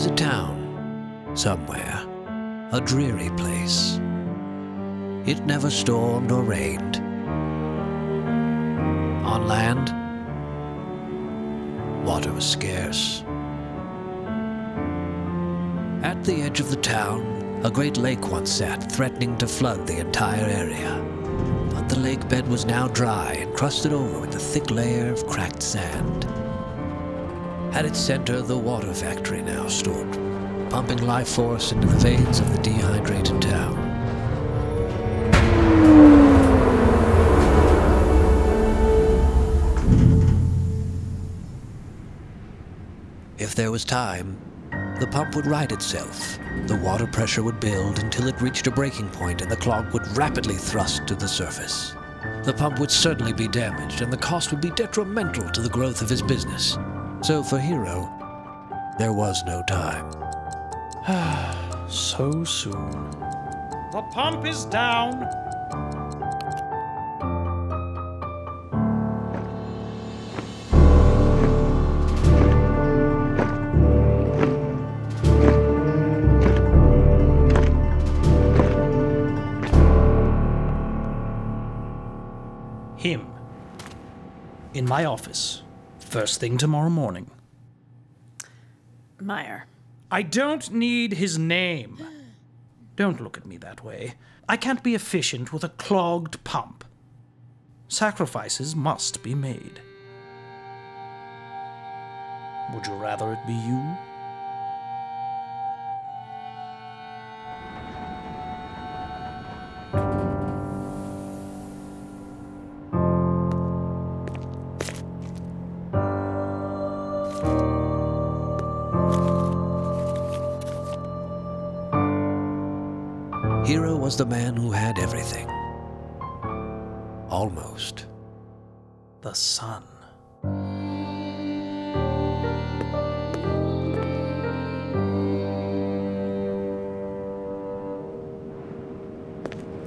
is a town, somewhere, a dreary place. It never stormed or rained. On land, water was scarce. At the edge of the town, a great lake once sat, threatening to flood the entire area. But the lake bed was now dry and crusted over with a thick layer of cracked sand. At its center, the water factory now stood, pumping life force into the veins of the dehydrated town. If there was time, the pump would right itself. The water pressure would build until it reached a breaking point and the clog would rapidly thrust to the surface. The pump would certainly be damaged and the cost would be detrimental to the growth of his business. So for Hero, there was no time. So soon. The pump is down. Him. In my office. First thing tomorrow morning. Meyer. I don't need his name. Don't look at me that way. I can't be efficient with a clogged pump. Sacrifices must be made. Would you rather it be you? Hero was the man who had everything. Almost. The sun.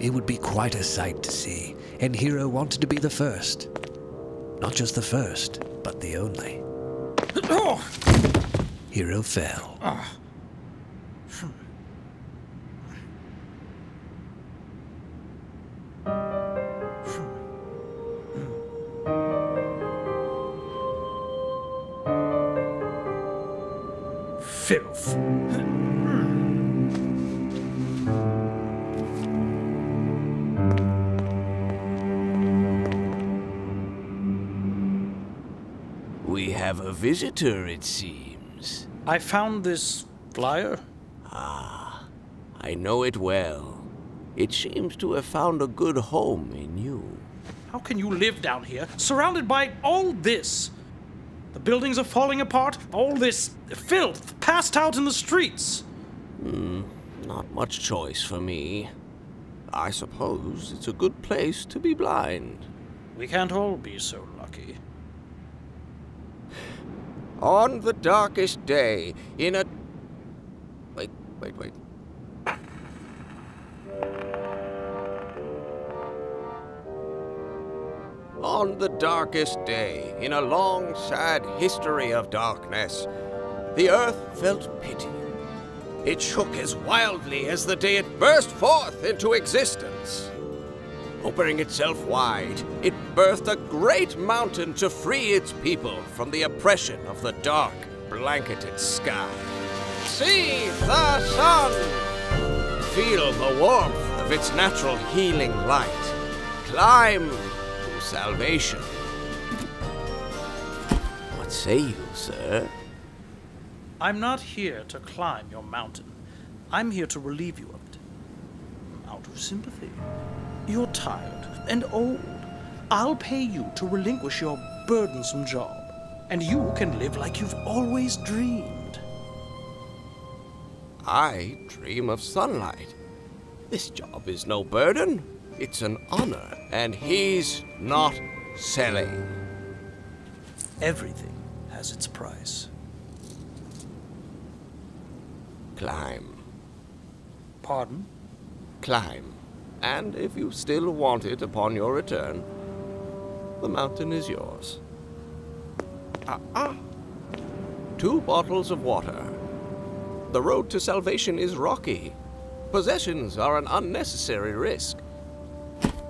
It would be quite a sight to see, and Hero wanted to be the first. Not just the first, but the only. Hero fell. Filth. We have a visitor, it seems. I found this flyer. Ah, I know it well. It seems to have found a good home in you. How can you live down here, surrounded by all this? The buildings are falling apart, all this filth passed out in the streets. Not much choice for me. I suppose it's a good place to be blind. We can't all be so lucky. On the darkest day, in a... Wait. On the darkest day, in a long, sad history of darkness, the earth felt pity. It shook as wildly as the day it burst forth into existence. Opening itself wide, it birthed a great mountain to free its people from the oppression of the dark, blanketed sky. See the sun! Feel the warmth of its natural healing light. Climb to salvation. What say you, sir? I'm not here to climb your mountain. I'm here to relieve you of it. Out of sympathy. You're tired and old. I'll pay you to relinquish your burdensome job, and you can live like you've always dreamed. I dream of sunlight. This job is no burden. It's an honor, and he's not selling. Everything has its price. Climb. Pardon? Climb. And if you still want it upon your return, the mountain is yours. 2 bottles of water. the road to salvation is rocky. Possessions are an unnecessary risk.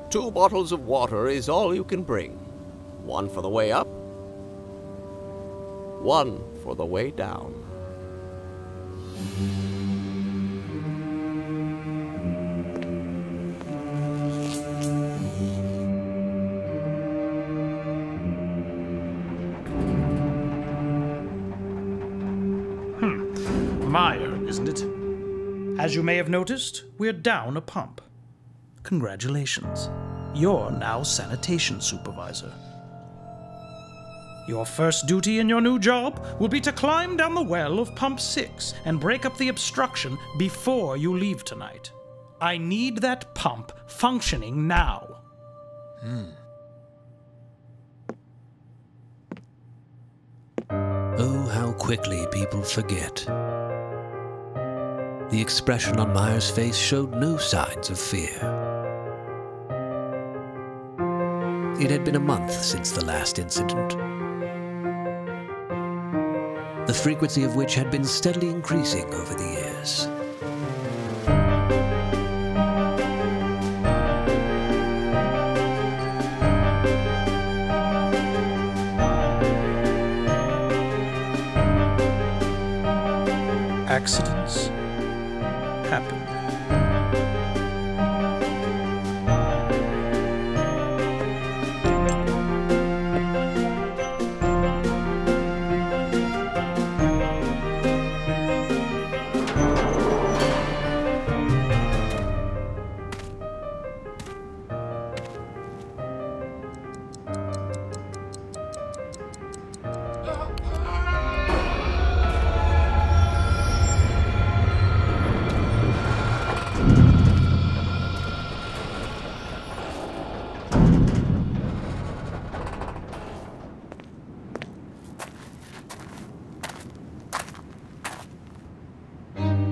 2 bottles of water is all you can bring. 1 for the way up, 1 for the way down. Mire, isn't it? As you may have noticed, we're down a pump. Congratulations. You're now sanitation supervisor. Your first duty in your new job will be to climb down the well of Pump 6 and break up the obstruction before you leave tonight. I need that pump functioning now. Oh, how quickly people forget. The expression on Mire's face showed no signs of fear. It had been a month since the last incident, the frequency of which had been steadily increasing over the years. Accidents happen.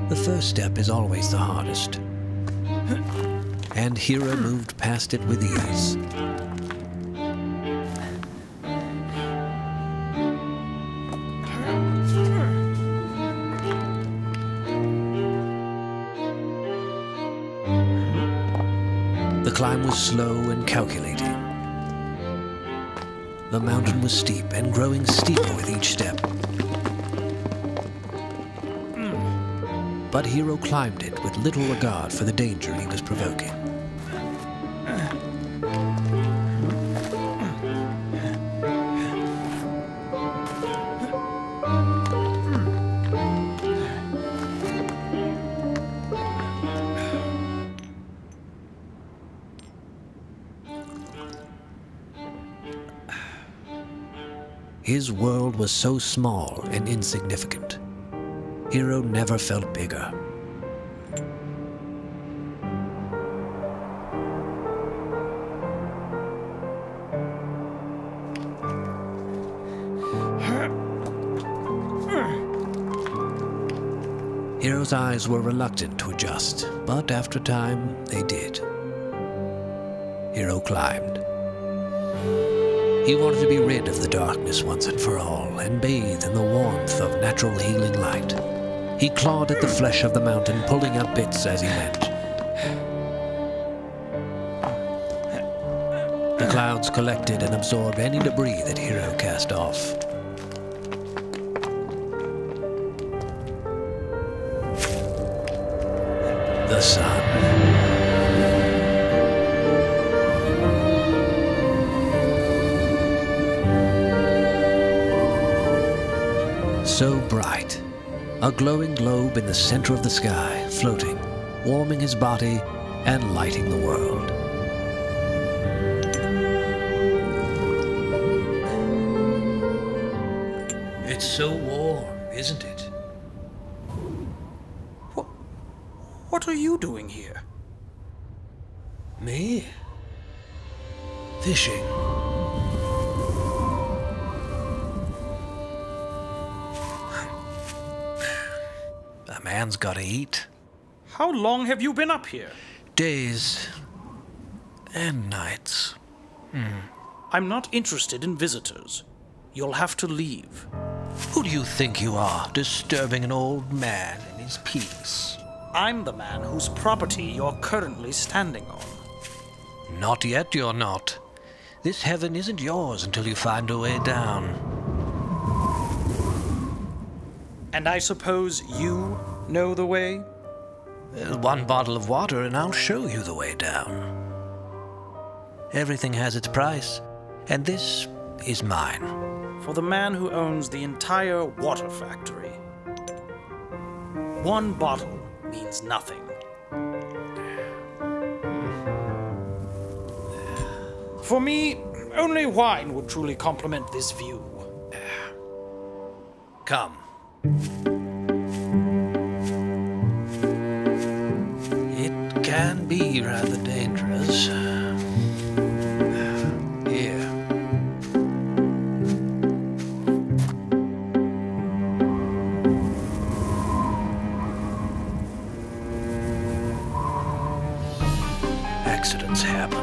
The first step is always the hardest, and Hero moved past it with ease. The climb was slow and calculating. The mountain was steep and growing steeper with each step. But Hero climbed it with little regard for the danger he was provoking. His world was so small and insignificant. Hero never felt bigger. Hero's eyes were reluctant to adjust, but after time, they did. Hero climbed. He wanted to be rid of the darkness once and for all, and bathe in the warmth of natural healing light. He clawed at the flesh of the mountain, pulling out bits as he went. The clouds collected and absorbed any debris that Hero cast off. The sun. So bright. A glowing globe in the center of the sky, floating, warming his body and lighting the world. It's so warm, isn't it? What are you doing here? Me? Fishing. A man's gotta eat. How long have you been up here? Days and nights. I'm not interested in visitors. You'll have to leave. Who do you think you are, disturbing an old man in his brings peace. I'm the man whose property you're currently standing on. Not yet, you're not. This heaven isn't yours until you find a way down. And I suppose you know the way? One bottle of water and I'll show you the way down. Everything has its price, and this is mine. For the man who owns the entire water factory, one bottle means nothing. For me, only wine would truly complement this view. Come. It can be rather dangerous. Here. Accidents happen.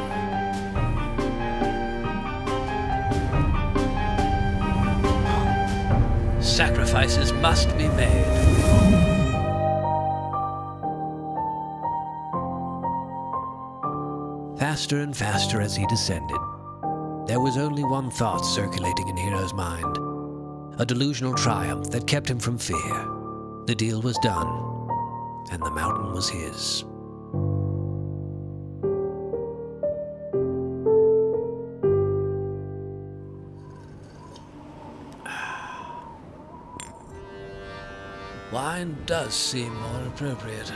Sacrifices must be made. Faster and faster as he descended, there was only one thought circulating in Hero's mind. A delusional triumph that kept him from fear. The deal was done, and the mountain was his. Wine does seem more appropriate.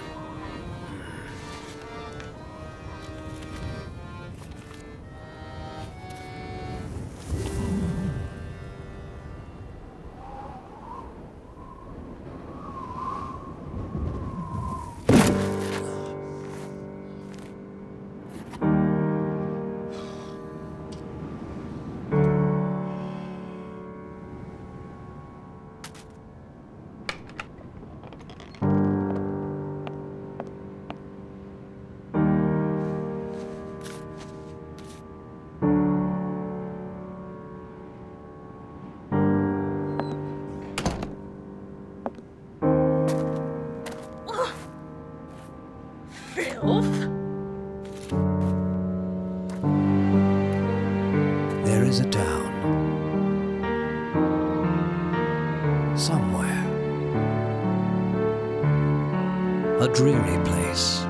There is a town. Somewhere. A dreary place.